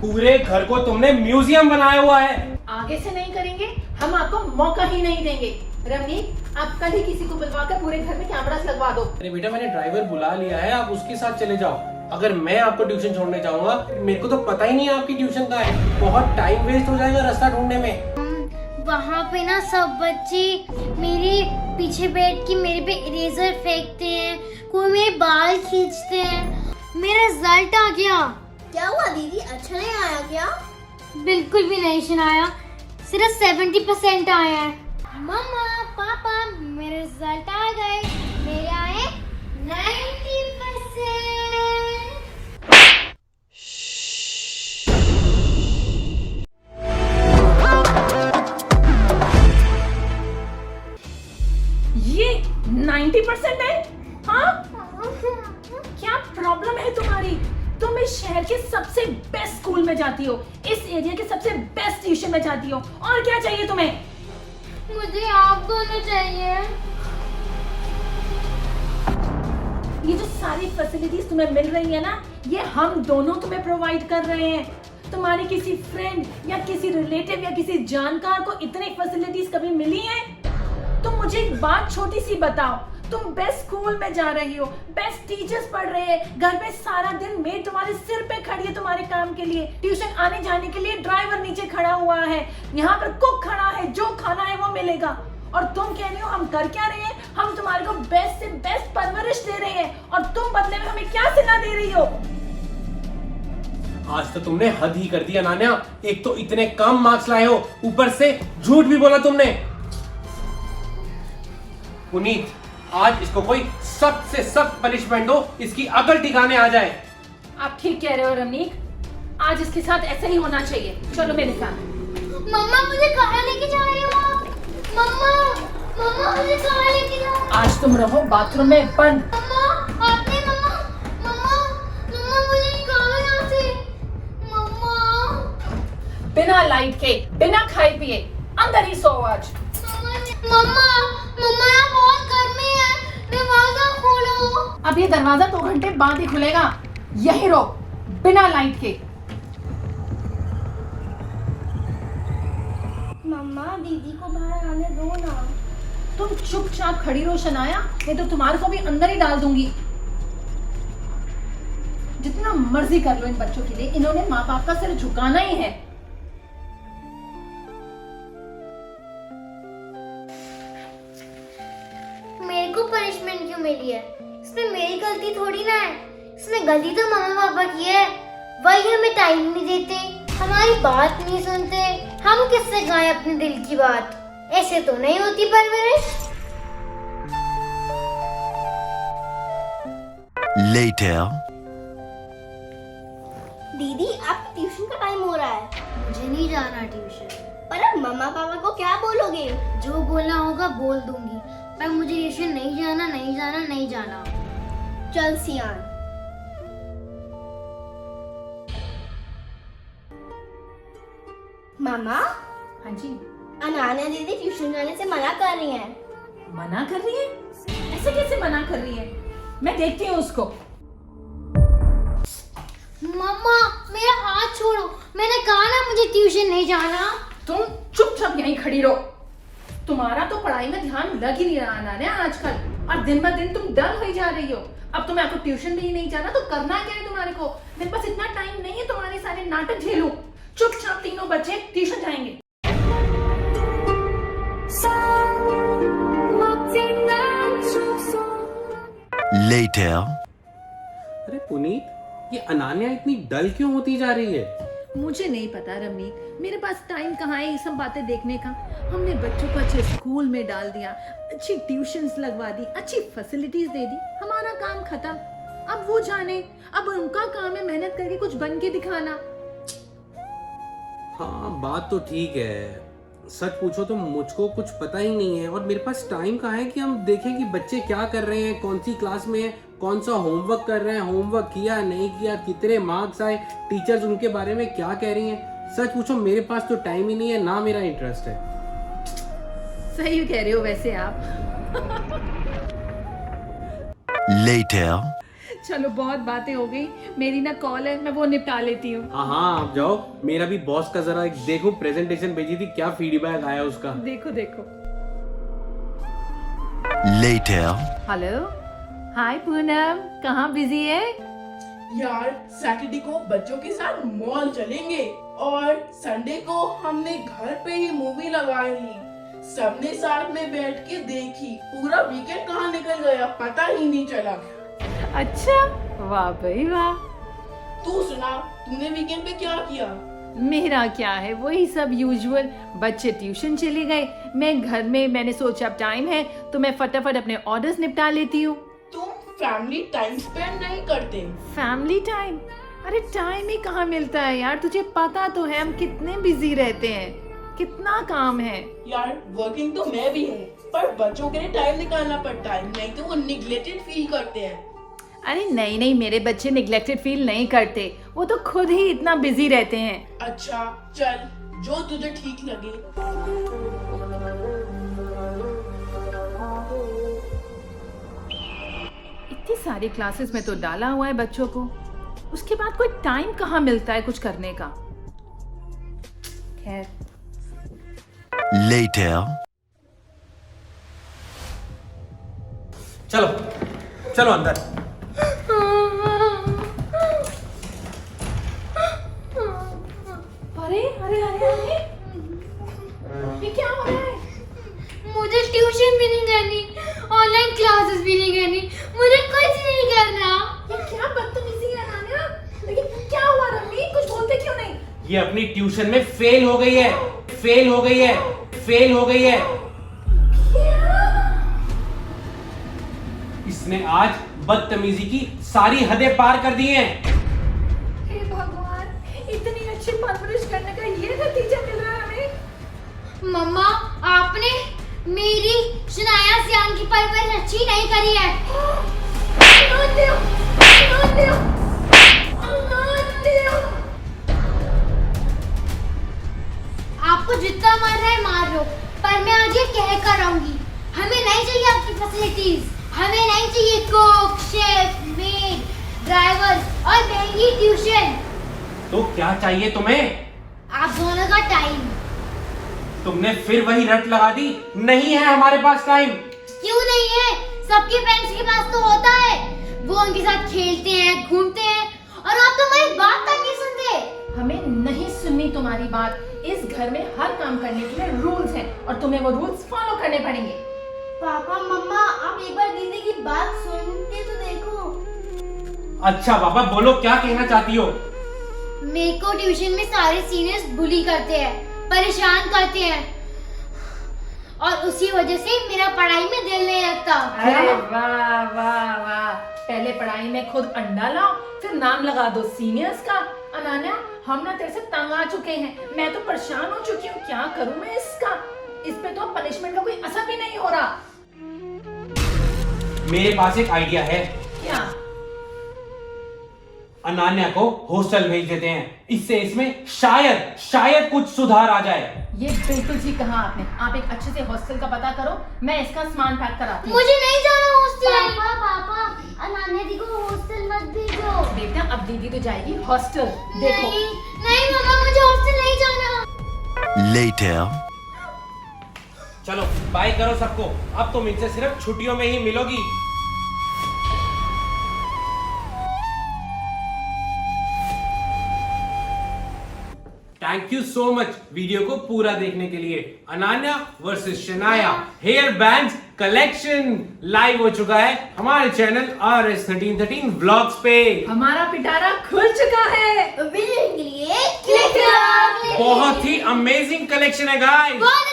पूरे घर को तुमने म्यूजियम बनाया हुआ है। आगे से नहीं करेंगे, हम आपको मौका ही नहीं देंगे। रवनीत, आप कल ही किसी को बुलवाकर पूरे घर में कैमरास लगवा दो। अरे बेटा, मैंने ड्राइवर बुला लिया है, आप उसके साथ चले जाओ। अगर मैं आपको ट्यूशन छोड़ने जाऊंगा, मेरे को तो पता ही नहीं है आपकी ट्यूशन का है। बहुत टाइम वेस्ट हो जाएगा रास्ता ढूंढने में। वहाँ पे ना सब बच्चे मेरे पीछे बैठ के मेरे पे इरेजर फेंकते हैं, कोई मेरे बाल खींचते हैं। मेरा रिजल्ट आ गया। क्या हुआ दीदी, अच्छा नहीं आया क्या? बिल्कुल भी नहीं सुनाया, सिर्फ 70% आया है। मम्मा पापा मेरे रिजल्ट आ गए, मेरे आए 90%। ये 90% है? हाँ, क्या प्रॉब्लम है तुम्हारी? तुम इस शहर के सबसे बेस्ट स्कूल में जाती हो, इस एरिया के सबसे बेस्ट ट्यूशन में जाती हो, और क्या चाहिए तुम्हें? मुझे आप दोनों चाहिए। ये जो सारी फैसिलिटीज तुम्हें मिल रही है ना, ये हम दोनों तुम्हें प्रोवाइड कर रहे हैं। तुम्हारी किसी फ्रेंड या किसी रिलेटिव या किसी जानकार को इतनी फैसिलिटीज कभी मिली है? तुम मुझे एक बात छोटी सी बताओ, तुम बेस्ट स्कूल में जा रही हो, बेस्ट टीचर्स पढ़ रहे हैं, घर में सारा दिन मेड तुम्हारे सिर पे खड़ी है तुम्हारे काम के लिए, ट्यूशन आने जाने के लिए ड्राइवर नीचे खड़ा हुआ है, यहाँ पर कुक खड़ा है, जो खाना है वो मिलेगा। और तुम कह रही हो हम कर क्या रहे हैं? हम तुम्हारे को बेस्ट से बेस्ट परवरिश दे रहे हैं, और तुम बदले में हमें क्या सिला दे रही हो? आज तो तुमने हद ही कर दिया नान्या। एक तो इतने कम मार्क्स लाए हो, ऊपर से झूठ भी बोला तुमने। पुनीत, आज इसको कोई सख्त से सख्त पनिशमेंट दो, इसकी अकल ठिकाने आ जाए। आप ठीक कह रहे हो रमनीक, आज इसके साथ ऐसा ही होना चाहिए। चलो मेरे साथ। मम्मा मुझे कहाँ लेके जा रही हो आप? मम्मा मम्मा मुझे कहाँ लेके जा रही हो? आज तुम रहो बाथरूम में बंद। मम्मा आपने मम्मा मम्मा मम्मा मुझे निकालो यहाँ से। मम्मा बिना लाइट के, बिना खाए पिए अंदर ही सो आज। मम्मा मम्मा यहाँ बहुत गर्मी है, दरवाजा खोलो। अब ये दरवाजा 2 घंटे बाद ही खुलेगा, यही रहो बिना लाइट के। मम्मा दीदी को बाहर आने दो ना। तुम चुपचाप खड़ी रहो शनाया, नहीं तो तुम्हारे को भी अंदर ही डाल दूंगी। जितना मर्जी कर लो इन बच्चों के लिए, इन्होंने माँ बाप का सिर झुकाना ही है। मेरे को पनिशमेंट क्यों मिली है? इसमें मेरी गलती थोड़ी ना है, इसमें गलती तो मम्मा पापा की है। वही हमें टाइम नहीं देते, हमारी बात नहीं सुनते, हम किससे गाएं अपने दिल की बात? ऐसे तो नहीं होती परवरिश। Later. दीदी आपका ट्यूशन का टाइम हो रहा है। मुझे नहीं जाना ट्यूशन। पर अब मम्मा पापा को क्या बोलोगे? जो बोलना होगा बोल दूंगी, पर मुझे ट्यूशन नहीं जाना नहीं जाना नहीं जाना। चल सियान। मामा, हाँ जी। अनान्या दीदी ट्यूशन जाने से मना कर रही हैं। मना कर रही है? ऐसे कैसे मना कर रही है? मैं देखती हूँ उसको। मम्मा मेरा हाथ छोड़ो, मैंने कहा ना मुझे ट्यूशन नहीं जाना। तुम चुपचाप यहीं खड़ी रहो। तुम्हारा तो पढ़ाई में ध्यान लग ही नहीं रहा अनान्या आजकल, और दिन ब दिन तुम डल हो जा रही हो। अब तुम्हें आपको ट्यूशन भी नहीं जाना तो करना क्या है तुम्हारे को? मेरे पास इतना टाइम नहीं है तुम्हारे सारे नाटक झेलूं। चुपचाप तीनों बच्चे ट्यूशन जाएंगे। Later. अरे पुनीत, ये अनान्या इतनी डल क्यों होती जा रही है? मुझे नहीं पता रमनीक, मेरे पास टाइम कहाँ है ये सब बातें देखने का। हमने बच्चों को अच्छे स्कूल में डाल दिया, अच्छी ट्यूशंस लगवा दी, अच्छी फैसिलिटीज दे दी, हमारा काम खत्म। अब वो जाने, अब उनका काम है मेहनत करके कुछ बन के दिखाना। हाँ, बात तो ठीक है। सच पूछो तो मुझको कुछ पता ही नहीं है, और मेरे पास टाइम कहाँ है कि हम देखें कि बच्चे क्या कर रहे हैं, कौन सी क्लास में है, कौन सा होमवर्क कर रहे हैं, होमवर्क किया नहीं किया, कितने मार्क्स आए, टीचर्स उनके बारे में क्या कह रही हैं। सच पूछो मेरे पास तो टाइम ही नहीं है, ना मेरा इंटरेस्ट है। सही कह रहे हो वैसे आप। Later. चलो बहुत बातें हो गई, मेरी ना कॉल है, मैं वो निपटा लेती हूँ। हाँ हाँ आप जाओ, मेरा भी बॉस का जरा एक देखो, प्रेजेंटेशन भेजी थी, क्या फीडबैक आया उसका। देखो देखो। Later. हेलो, हाय पूनम, कहाँ बिजी है? यार सैटरडे को बच्चों के साथ मॉल चलेंगे और संडे को हमने घर पे ही मूवी लगाई ली, सबने साथ में बैठ के देखी, पूरा वीकेंड कहाँ निकल गया पता ही नहीं चला। अच्छा, वाह भाई वाह। तू सुना, तूने वीकेंड पे क्या किया? मेरा क्या है, वही सब यूजुअल। बच्चे ट्यूशन चले गए, मैं घर में, मैंने सोचा अब टाइम है तो मैं फटाफट अपने ऑर्डर्स निपटा लेती हूँ। तुम फैमिली टाइम स्पेंड नहीं करते? Family time? अरे टाइम ही कहाँ मिलता है यार, तुझे पता तो है हम कितने बिजी रहते हैं, कितना काम है। यार वर्किंग तो मैं भी हूँ, पर बच्चों के लिए टाइम निकालना पड़ता है, नहीं तो वो निग्लेक्टेड फील करते हैं। अरे नहीं नहीं, मेरे बच्चे निग्लेक्टेड फील नहीं करते, वो तो खुद ही इतना बिजी रहते हैं। अच्छा चल, जो तुझे ठीक लगे। इतनी सारी क्लासेस में तो डाला हुआ है बच्चों को, उसके बाद कोई टाइम कहाँ मिलता है कुछ करने का। खैर, Later. चलो चलो अंदर। अरे अरे अरे अरे, ये क्या हो रहा है? मुझे ट्यूशन भी नहीं करनी, ऑनलाइन क्लासेस भी नहीं करनी, मुझे कुछ नहीं करना। ये क्या बदतमीजी है अनान्या? लेकिन क्या हुआ रम्मी, कुछ बोलते क्यों नहीं? ये अपनी ट्यूशन में फेल हो गई है, फेल हो गई है, फेल हो गई है। इसने आज बदतमीजी की सारी हदें पार कर दी हैं। हे भगवान, इतनी अच्छी परवरिश करने का ये नतीजा मिल रहा है हमें। मम्मा, आपने मेरी शनाया सियान की परवरिश अच्छी नहीं करी है। अनान्या, अनान्या, अनान्या। आपको जितना मार रहा है मार लो, पर मैं आज ये कह कर रहूंगी, हमें नहीं चाहिए आपकी फैसिलिटीज, हमें नहीं चाहिए कुक, शेफ, मेड, ड्राइवर और महंगी ट्यूशन। तो क्या चाहिए तुम्हें? आप दोनों का टाइम। तुमने फिर वही रट लगा दी, नहीं है हमारे पास टाइम। क्यों नहीं है? सबके पेरेंट्स के पास तो होता है, वो उनके साथ खेलते हैं, घूमते हैं, और आप तो हमारी बात तक नहीं सुनते। हमें नहीं सुननी तुम्हारी बात। इस घर में हर काम करने के लिए रूल्स हैं और तुम्हें वो रूल्स फॉलो करने पड़ेंगे। पापा मम्मा, आप एक बार दीदी की बात सुन के तो देखो। अच्छा बाबा बोलो, क्या कहना चाहती हो? मेरे को ट्यूशन में सारे सीनियर्स बुली करते हैं, परेशान करते हैं, और उसी वजह से मेरा पढ़ाई में दिल नहीं लगता। अरे वाह वाह वाह, पहले पढ़ाई में खुद अंडा लाओ, फिर नाम लगा दो सीनियर्स का। अनान्या, हम ना तेरे से तंग आ चुके हैं, मैं तो परेशान हो चुकी हूँ, क्या करूँ मैं इसका? इस पे तो पनिशमेंट का कोई असर भी नहीं हो रहा। मेरे पास एक आइडिया है। क्या? अनान्या को हॉस्टल भेज देते हैं, इससे इसमें शायद शायद कुछ सुधार आ जाए। ये बिल्कुल ठीक कहा आपने। आप एक अच्छे से हॉस्टल का पता करो, मैं इसका सामान पैक कराती हूँ। मुझे नहीं जाना हॉस्टल। पापा, अनान्या दी को हॉस्टल मत भेजो। बेटा, अब दीदी तो जाएगी हॉस्टल। देखो, नहीं नहीं मम्मा, मुझे हॉस्टल नहीं जाना। Later. चलो बाय करो सबको, अब तुम इनसे सिर्फ छुट्टियों में ही मिलोगी। Thank you so much video को पूरा देखने के लिए। Ananya versus Shanaya hair bands collection live हो चुका है हमारे चैनल RS1313 व्लॉग्स पे। हमारा पिटारा खुल चुका है। वीडियो के लिए क्लिक करो। बहुत ही अमेजिंग कलेक्शन है गाइस। बहुत